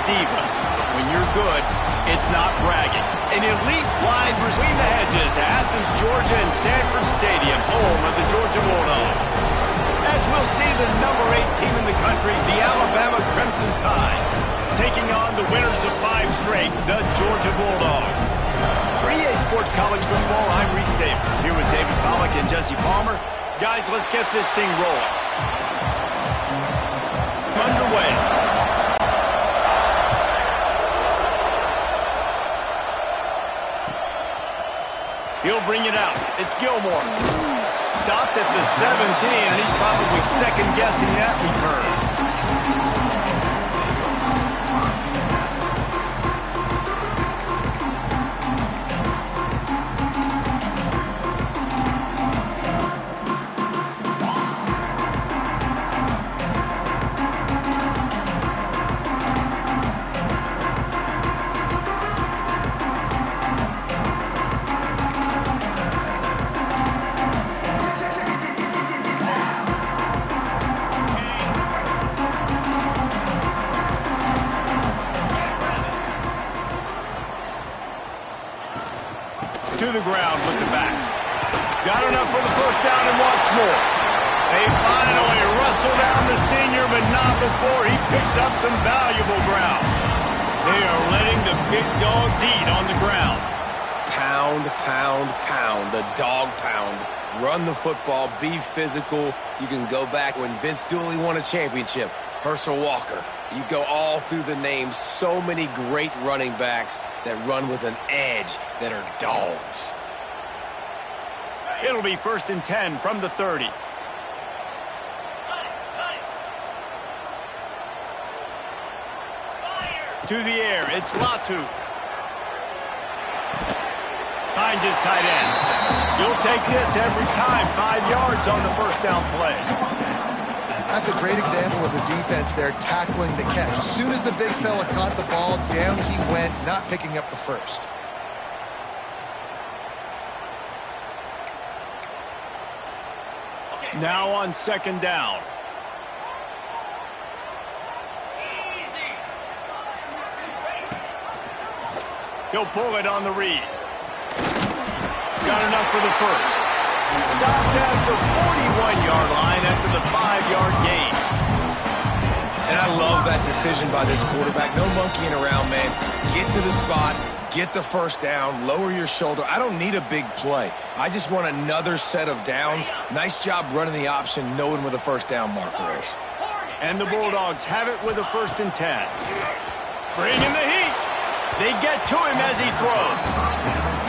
diva. When you're good, it's not bragging. An elite wide between the hedges to Athens, Georgia and Sanford Stadium, home of the Georgia Bulldogs. As we'll see the number 8 team in the country, the Alabama Crimson Tide, taking on the winners of 5 straight, the Georgia Bulldogs. For EA Sports College Football, I'm Reese Davis, here with David Pollack and Jesse Palmer. Guys, let's get this thing rolling. Underway. He'll bring it out. It's Gilmore. Stopped at the 17, and he's probably second-guessing that return. To the ground with the back. Got enough for the first down and wants more. They finally wrestle down the senior, but not before he picks up some valuable ground. They are letting the big dogs eat on the ground. Pound, pound, pound. The dog pound. Run the football. Be physical. You can go back when Vince Dooley won a championship. Herschel Walker. You go all through the names. So many great running backs that run with an edge that are dogs. It'll be 1st and 10 from the 30. To the air, it's Latu. Finds his tight end. You'll take this every time. 5 yards on the first down play. That's a great example of the defense there tackling the catch. As soon as the big fella caught the ball, down he went, not picking up the first. Now on 2nd down. He'll pull it on the read. Got enough for the first. Stopped at the 41-yard line after the 5-yard gain. And I love that decision by this quarterback. No monkeying around, man. Get to the spot, get the first down, lower your shoulder. I don't need a big play. I just want another set of downs. Nice job running the option, knowing where the first down marker is. And the Bulldogs have it with a 1st and 10. Bringing the heat. They get to him as he throws.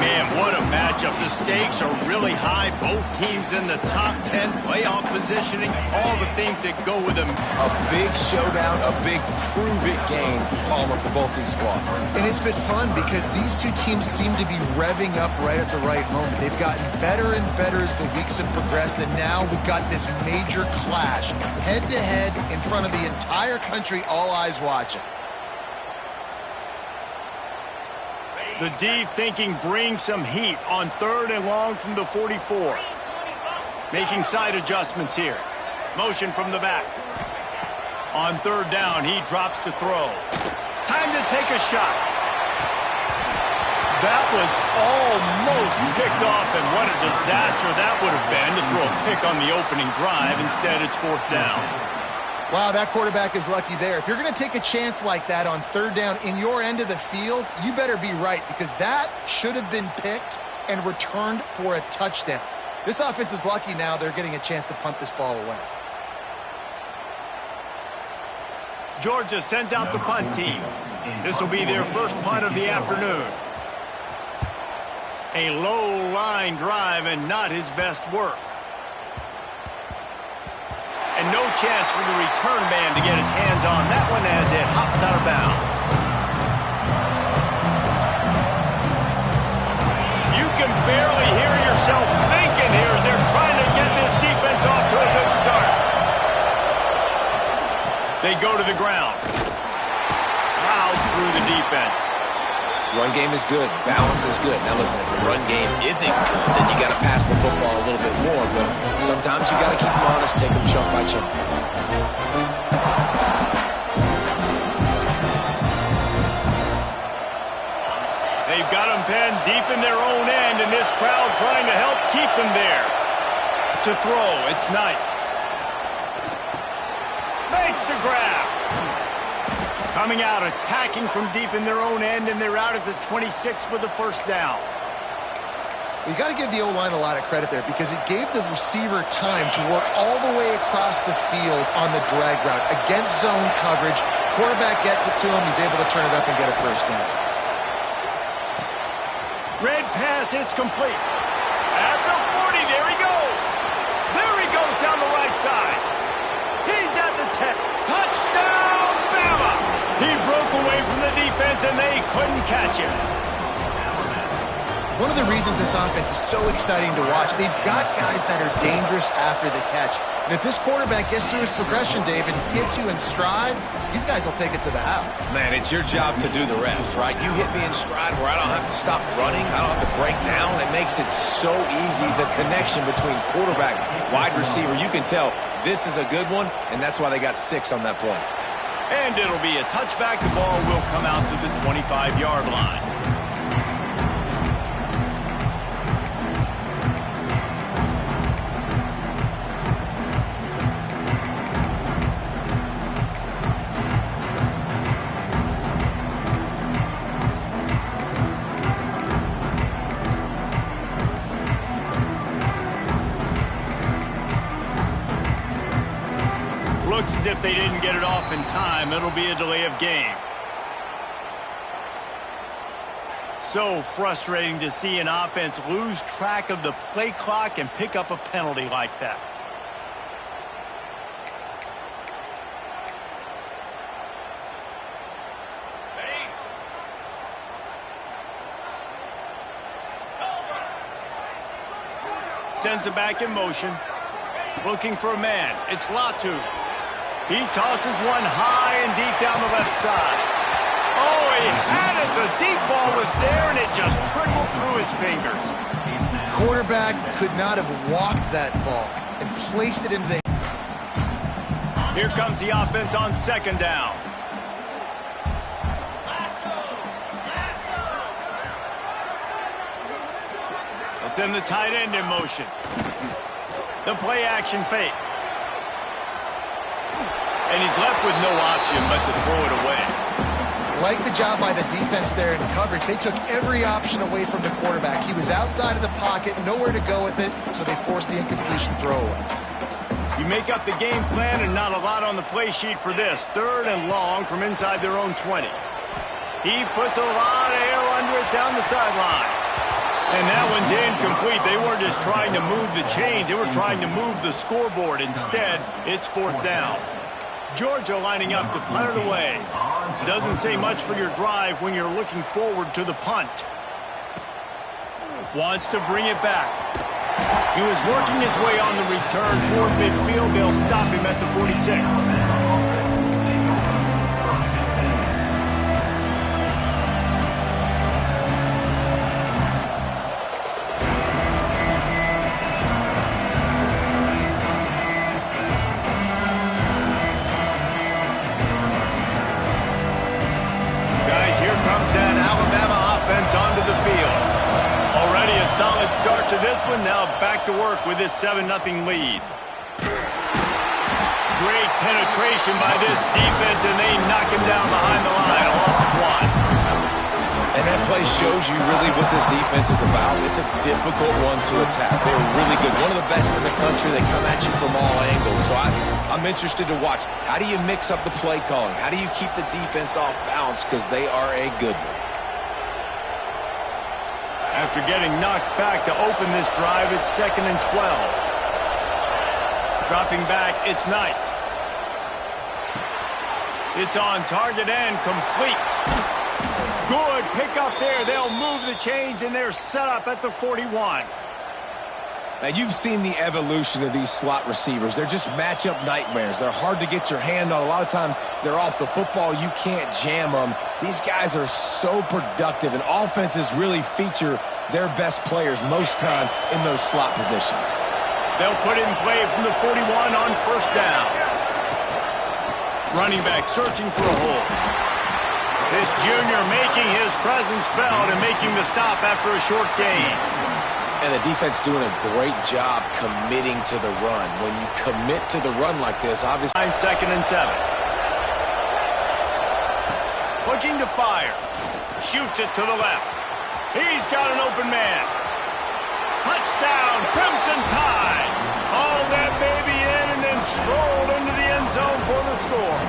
Man, what a matchup. The stakes are really high. Both teams in the top 10, playoff positioning, all the things that go with them. A big showdown, a big prove-it game, Palmer, for both these squads. And it's been fun because these two teams seem to be revving up right at the right moment. They've gotten better and better as the weeks have progressed, and now we've got this major clash, head-to-head in front of the entire country, all eyes watching. The D thinking bring some heat on 3rd and long from the 44. Making side adjustments here. Motion from the back. On 3rd down, he drops to throw. Time to take a shot. That was almost picked off, and what a disaster that would have been to throw a pick on the opening drive. Instead, it's 4th down. Wow, that quarterback is lucky there. If you're going to take a chance like that on 3rd down in your end of the field, you better be right because that should have been picked and returned for a touchdown. This offense is lucky now they're getting a chance to punt this ball away. Georgia sends out the punt team. This will be their first punt of the afternoon. A low line drive and not his best work. And no chance for the return man to get his hands on that one as it hops out of bounds. You can barely hear yourself thinking here as they're trying to get this defense off to a good start. They go to the ground. Plows through the defense. Run game is good. Balance is good. Now listen, if the run game isn't good, then you got to pass the football a little bit more. But sometimes you got to keep them honest, take them chunk by chunk. They've got them pinned deep in their own end, and this crowd trying to help keep them there. To throw, it's Knight. Makes the grab. Coming out, attacking from deep in their own end, and they're out at the 26 with the first down. You got to give the O-line a lot of credit there because it gave the receiver time to work all the way across the field on the drag route against zone coverage. Quarterback gets it to him. He's able to turn it up and get a first down. Red pass, it's complete. At the 40, there he goes. There he goes down the right side. He's at the 10. Touchdown, Bama! He broke away from the defense, and they couldn't catch him. One of the reasons this offense is so exciting to watch, they've got guys that are dangerous after the catch. And if this quarterback gets through his progression, David, hits you in stride, these guys will take it to the house. Man, it's your job to do the rest, right? You hit me in stride where I don't have to stop running. I don't have to break down. It makes it so easy. The connection between quarterback, wide receiver, you can tell this is a good one, and that's why they got 6 on that play. And it'll be a touchback. The ball will come out to the 25-yard line. Looks as if they didn't get it off in time. It'll be a delay of game. So frustrating to see an offense lose track of the play clock and pick up a penalty like that. Sends it back in motion. Looking for a man. It's Latu. He tosses one high and deep down the left side. Oh, he had it. The deep ball was there, and it just trickled through his fingers. Quarterback could not have walked that ball and placed it into the... Here comes the offense on second down. They'll send the tight end in motion. The play action fake. And he's left with no option but to throw it away. Like the job by the defense there in coverage. They took every option away from the quarterback. He was outside of the pocket, nowhere to go with it, so they forced the incompletion throwaway. You make up the game plan and not a lot on the play sheet for this. 3rd and long from inside their own 20. He puts a lot of air under it down the sideline. And that one's incomplete. They weren't just trying to move the chains. They were trying to move the scoreboard. Instead, it's 4th down. Georgia lining up to punt it away. Doesn't say much for your drive when you're looking forward to the punt. Wants to bring it back. He was working his way on the return toward midfield. They'll stop him at the 46. Onto the field. Already a solid start to this one. Now back to work with this 7-0 lead. Great penetration by this defense, and they knock him down behind the line. A loss of 1. And that play shows you really what this defense is about. It's a difficult one to attack. They're really good. One of the best in the country. They come at you from all angles. So I'm interested to watch. How do you mix up the play calling? How do you keep the defense off balance? Because they are a good one. After getting knocked back to open this drive, it's 2nd and 12. Dropping back, it's Knight. It's on target and complete. Good pick up there. They'll move the chains, and they're set up at the 41. Now, you've seen the evolution of these slot receivers. They're just matchup nightmares. They're hard to get your hand on. A lot of times, they're off the football. You can't jam them. These guys are so productive, and offenses really feature their best players most time in those slot positions. They'll put it in play from the 41 on 1st down. Running back searching for a hole. This junior making his presence felt and making the stop after a short gain. And the defense doing a great job committing to the run. When you commit to the run like this, obviously... 2nd and 7. Looking to fire. Shoots it to the left. He's got an open man. Touchdown, Crimson Tide. All that baby in and then strolled into the end zone for the score.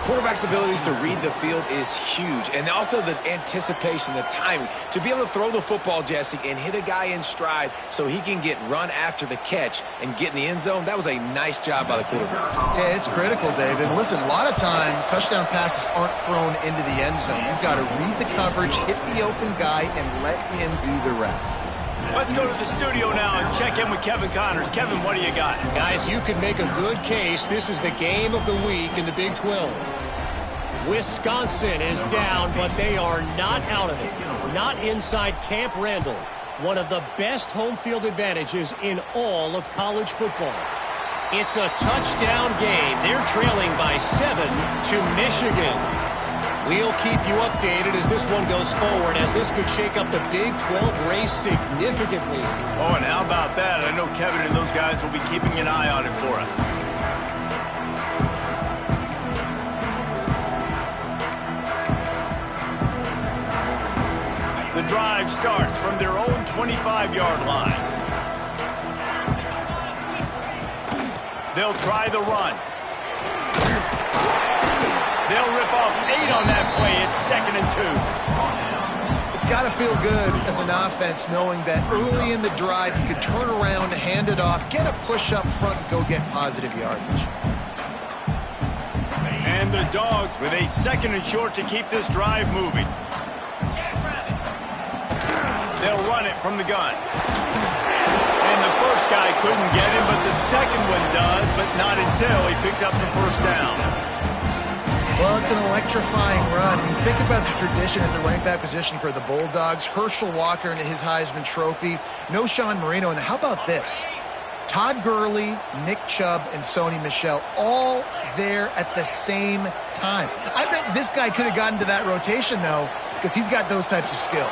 Quarterback's abilities to read the field is huge. And also the anticipation, the timing. To be able to throw the football, Jesse, and hit a guy in stride so he can get run after the catch and get in the end zone, that was a nice job by the quarterback. Yeah, it's critical, David. Listen, a lot of times touchdown passes aren't thrown into the end zone. You've got to read the coverage, hit the open guy, and let him do the rest. Let's go to the studio now and check in with Kevin Connors. Kevin, what do you got? Guys, you could make a good case. This is the game of the week in the Big 12. Wisconsin is down, but they are not out of it. Not inside Camp Randall. One of the best home field advantages in all of college football. It's a touchdown game. They're trailing by 7 to Michigan. We'll keep you updated as this one goes forward, as this could shake up the Big 12 race significantly. Oh, and how about that? I know Kevin and those guys will be keeping an eye on it for us. The drive starts from their own 25-yard line. They'll try the run. They'll rip off 8 on that play. It's 2nd and 2. It's got to feel good as an offense knowing that early in the drive you could turn around, hand it off, get a push up front, and go get positive yardage. And the Dogs with a 2nd and short to keep this drive moving. They'll run it from the gun. And the first guy couldn't get him, but the second one does, but not until he picks up the first down. Well, it's an electrifying run. You think about the tradition at the running back position for the Bulldogs. Herschel Walker and his Heisman Trophy. No Sean Marino. And how about this? Todd Gurley, Nick Chubb, and Sony Michel all there at the same time. I bet this guy could have gotten to that rotation, though, because he's got those types of skills.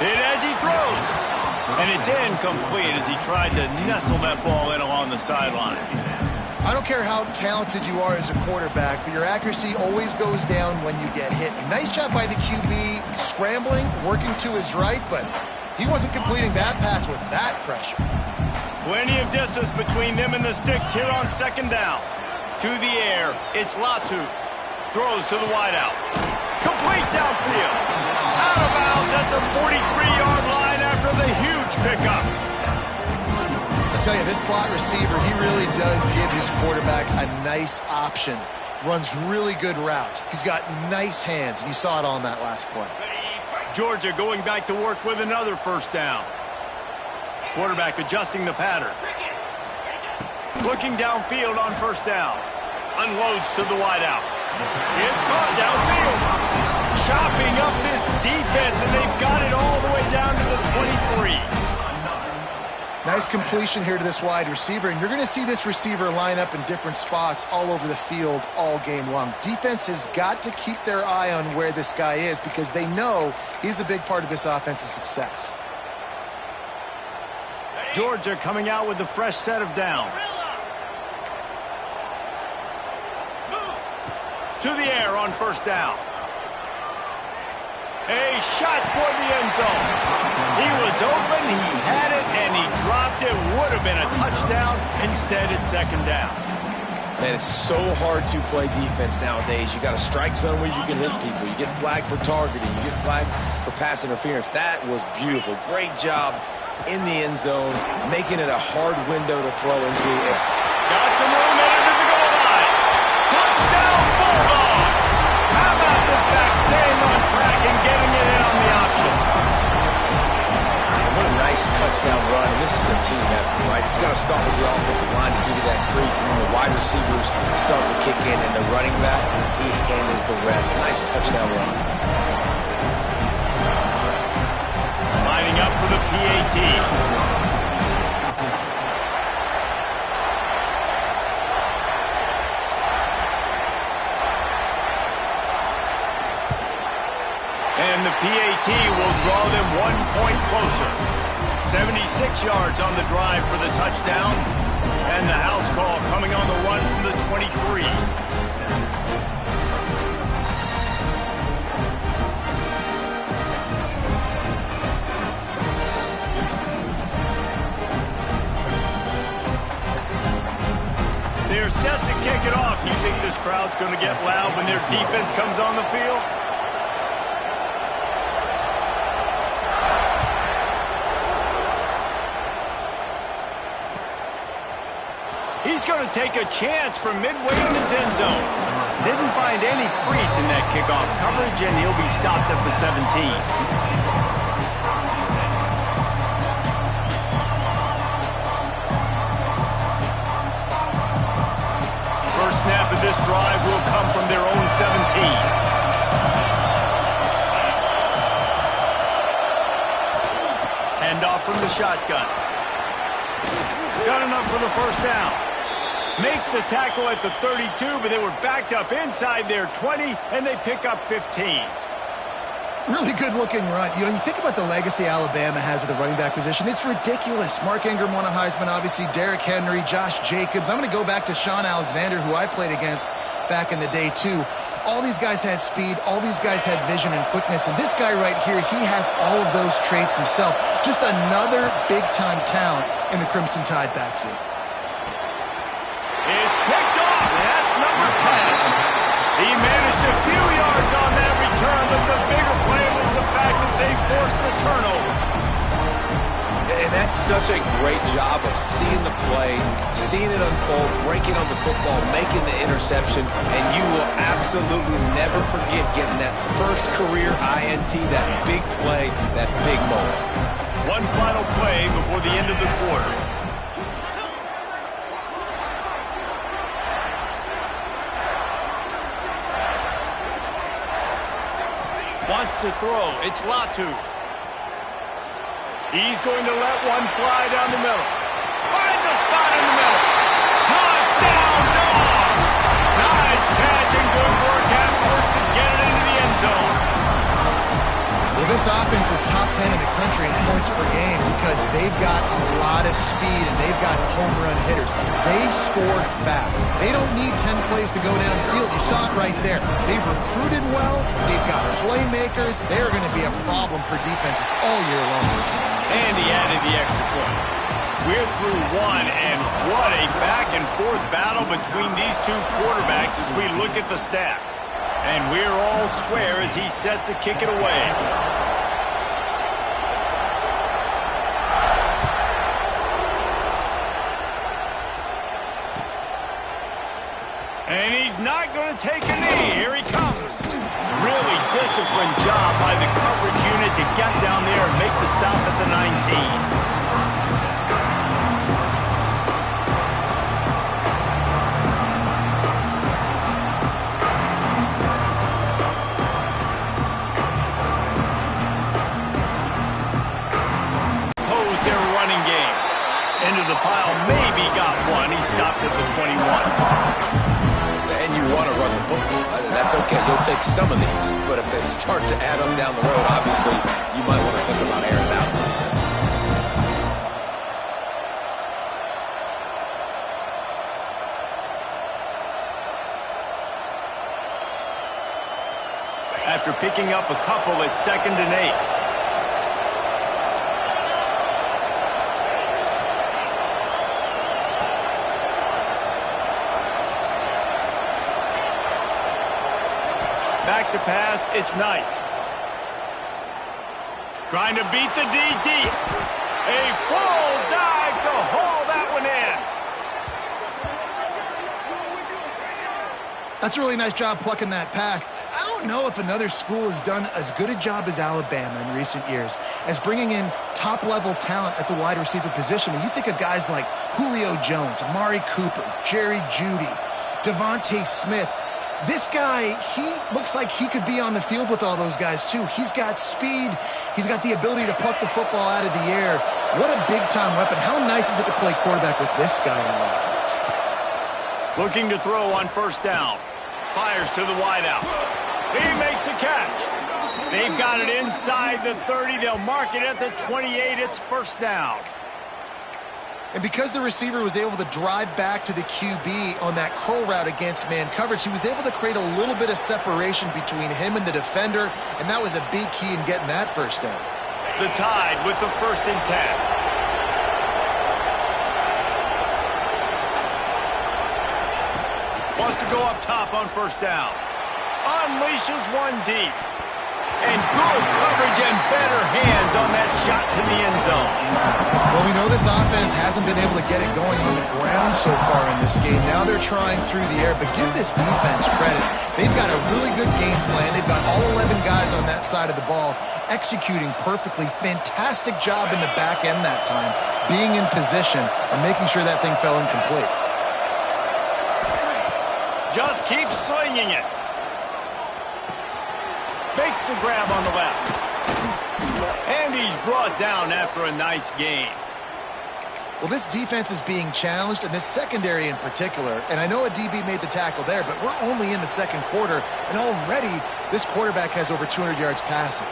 Hit as he throws. And it's incomplete as he tried to nestle that ball in along the sideline. I don't care how talented you are as a quarterback, but your accuracy always goes down when you get hit. Nice job by the QB scrambling, working to his right, but he wasn't completing that pass with that pressure. Plenty of distance between them and the sticks here on 2nd down. To the air, it's Latu. Throws to the wideout. Complete downfield. Out of bounds at the 43-yard line after the huge pickup. I tell you, this slot receiver, he really does give his quarterback a nice option. Runs really good routes. He's got nice hands, and you saw it on that last play. Georgia going back to work with another first down. Quarterback adjusting the pattern. Looking downfield on first down. Unloads to the wideout. It's caught downfield. Chopping up this defense, and they've got it all the way down to the 23. Nice completion here to this wide receiver, and you're going to see this receiver line up in different spots all over the field all game long. Defense has got to keep their eye on where this guy is because they know he's a big part of this offense's success. Georgia coming out with a fresh set of downs. To the air on first down. A shot toward the end zone. He was open, he had it, and he dropped it. Would have been a touchdown. Instead, it's 2nd down. Man, it's so hard to play defense nowadays. You got a strike zone where you can hit people. You get flagged for targeting. You get flagged for pass interference. That was beautiful. Great job in the end zone, making it a hard window to throw into. Got some room into the goal line. Touchdown, Bulldogs. How about this back staying on track and getting it in on the option? What a nice touchdown run, and this is a team effort, right? It's got to start with the offensive line to give you that crease, and then the wide receivers start to kick in, and the running back, he handles the rest. Nice touchdown run. Lining up for the PAT. PAT will draw them 1 point closer. 76 yards on the drive for the touchdown. And the house call coming on the run from the 23. They're set to kick it off. You think this crowd's going to get loud when their defense comes on the field? He's going to take a chance from midway in his end zone. Didn't find any crease in that kickoff coverage, and he'll be stopped at the 17. Snap of this drive will come from their own 17. Hand off from the shotgun. Got enough for the first down. Makes the tackle at the 32, but they were backed up inside their 20, and they pick up 15. Really good-looking run. You know, you think about the legacy Alabama has at the running back position. It's ridiculous. Mark Ingram won a Heisman, obviously. Derrick Henry, Josh Jacobs. I'm going to go back to Sean Alexander, who I played against back in the day, too. All these guys had speed. All these guys had vision and quickness. And this guy right here, he has all of those traits himself. Just another big-time talent in the Crimson Tide backfield. It's picked off. That's number 10. He managed a few yards on that return, but the bigger play was the fact that they forced the turnover. And that's such a great job of seeing the play, seeing it unfold, breaking on the football, making the interception, and you will absolutely never forget getting that first career INT, that big play, that big moment. One final play before the end of the quarter. Wants to throw. It's Latu. He's going to let one fly down the middle. Finds a spot in the middle. Touchdown, Dogs! Nice catch and good work afterwards to get it into the end zone. Well, this offense is top 10 in the country in points per game because they've got a lot of speed and they've got home run hitters. They scored fast. They don't need 10 plays to go down the field. You saw it right there. They've recruited well. They've got playmakers. They're going to be a problem for defenses all year long. And he added the extra point. We're through one, and what a back-and-forth battle between these two quarterbacks as we look at the stats. And we're all square as he's set to kick it away. And he's not going to take a knee. Here he comes. Really disciplined job by the coverage unit to get down there and make the stop at the 19. Into the pile, maybe got one. He stopped at the 21. And you want to run the football. That's okay. You'll take some of these. But if they start to add them down the road, obviously, you might want to think about airing it out. After picking up a couple, it's 2nd and 8. Back to pass, it's Knight. Trying to beat the DD. A full dive to haul that one in. That's a really nice job plucking that pass. I don't know if another school has done as good a job as Alabama in recent years as bringing in top-level talent at the wide receiver position. When you think of guys like Julio Jones, Amari Cooper, Jerry Jeudy, Devontae Smith, this guy, he looks like he could be on the field with all those guys, too. He's got speed. He's got the ability to pluck the football out of the air. What a big-time weapon. How nice is it to play quarterback with this guy on the offense? Looking to throw on first down. Fires to the wideout. He makes the catch. They've got it inside the 30. They'll mark it at the 28. It's first down. And because the receiver was able to drive back to the QB on that curl route against man coverage, he was able to create a little bit of separation between him and the defender, and that was a big key in getting that first down. The Tide with the 1st and 10. Wants to go up top on first down. Unleashes one deep. And good coverage and better hands on that shot to the end zone. Well, we know this offense hasn't been able to get it going on the ground so far in this game. Now they're trying through the air, but give this defense credit. They've got a really good game plan. They've got all 11 guys on that side of the ball executing perfectly. Fantastic job in the back end that time, being in position and making sure that thing fell incomplete. Just keep slinging it. Makes the grab on the left. And he's brought down after a nice gain. Well, this defense is being challenged, and this secondary in particular. And I know a DB made the tackle there, but we're only in the second quarter, and already this quarterback has over 200 yards passing.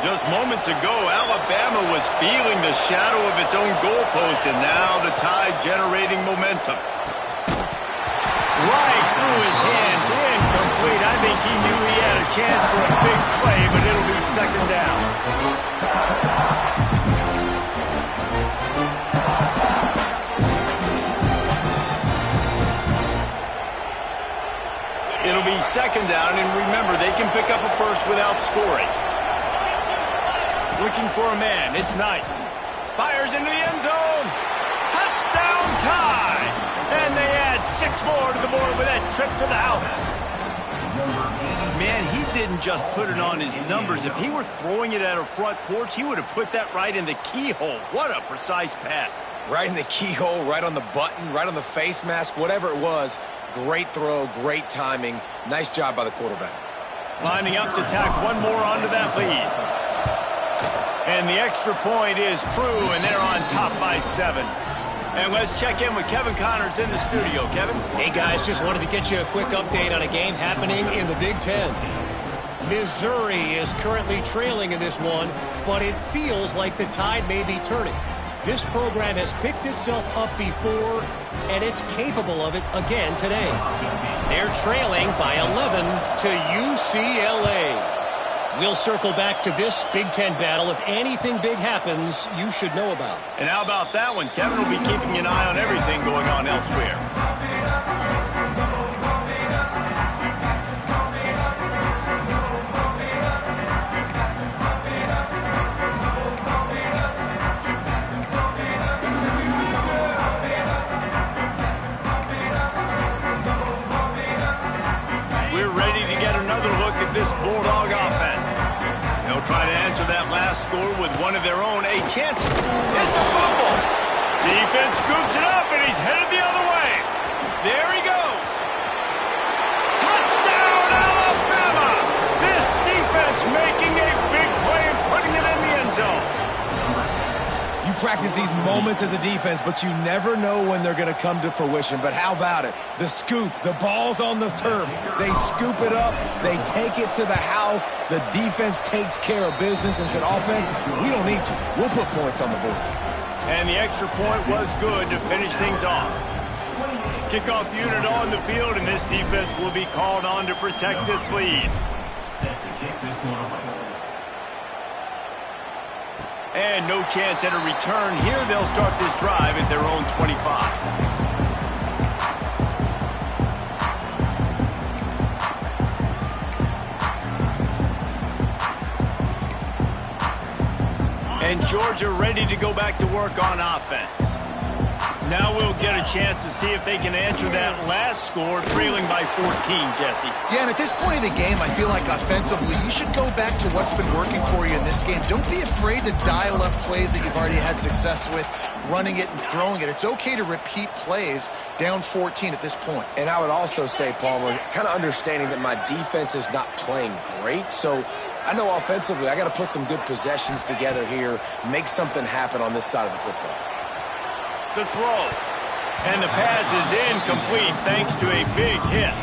Just moments ago, Alabama was feeling the shadow of its own goalpost, and now the Tide generating momentum. Right through his hands, incomplete. I think he knew he had a chance for a big play, but it'll be second down. It'll be second down, and remember, they can pick up a first without scoring. Looking for a man, it's Knight. Fires into the end zone. Touchdown Tide! And they add 6 more to the board with that trip to the house. Man, he didn't just put it on his numbers. If he were throwing it at a front porch, he would have put that right in the keyhole. What a precise pass. Right in the keyhole, right on the button, right on the face mask, whatever it was. Great throw, great timing. Nice job by the quarterback. Lining up to tack one more onto that lead. And the extra point is true, and they're on top by 7. And let's check in with Kevin Connors in the studio. Kevin? Hey, guys, just wanted to get you a quick update on a game happening in the Big Ten. Missouri is currently trailing in this one, but it feels like the tide may be turning. This program has picked itself up before, and it's capable of it again today. They're trailing by 11 to UCLA. We'll circle back to this Big Ten battle. If anything big happens, you should know about it. And how about that one? Kevin will be keeping an eye on everything going on elsewhere. We're ready to get another look at this Bulldog offense. They'll try to answer that last score with one of their own. A chance. It's a fumble. Defense scoops it up, and he's headed the other way. There he goes. Touchdown, Alabama! This defense making a big play and putting it in the end zone. You practice these moments as a defense, but you never know when they're going to come to fruition. But how about it? The scoop, the ball's on the turf. They scoop it up. They take it to the house. The defense takes care of business and said, offense, we don't need you. We'll put points on the board. And the extra point was good to finish things off. Kickoff unit on the field, and this defense will be called on to protect this lead. And no chance at a return here. They'll start this drive at their own 25. And Georgia ready to go back to work on offense. Now we'll get a chance to see if they can answer that last score, trailing by 14, Jesse. Yeah, and at this point in the game, I feel like offensively, you should go back to what's been working for you in this game. Don't be afraid to dial up plays that you've already had success with, running it and throwing it. It's okay to repeat plays down 14 at this point. And I would also say, Palmer, kind of understanding that my defense is not playing great, so I know offensively I got to put some good possessions together here, make something happen on this side of the football. The throw. And the pass is incomplete thanks to a big hit.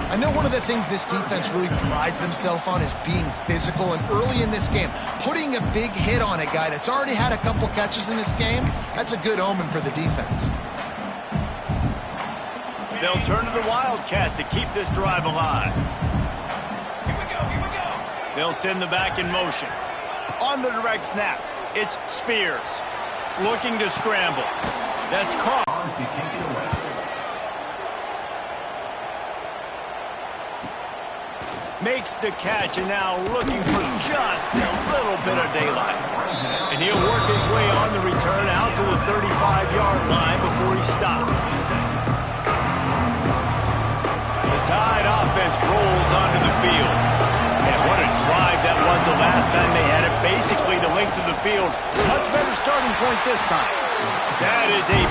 I know one of the things this defense really prides themselves on is being physical, and early in this game, putting a big hit on a guy that's already had a couple catches in this game, that's a good omen for the defense. They'll turn to the Wildcat to keep this drive alive. Here we go. They'll send the back in motion. On the direct snap, it's Spears. Looking to scramble. That's caught. Makes the catch, and now looking for just a little bit of daylight. And he'll work his way on the return out to the 35-yard line before he stops. The Tide offense rolls onto the field. And what a drive that was the last time they had it. Basically the length of the field. Much better starting point this time. That is a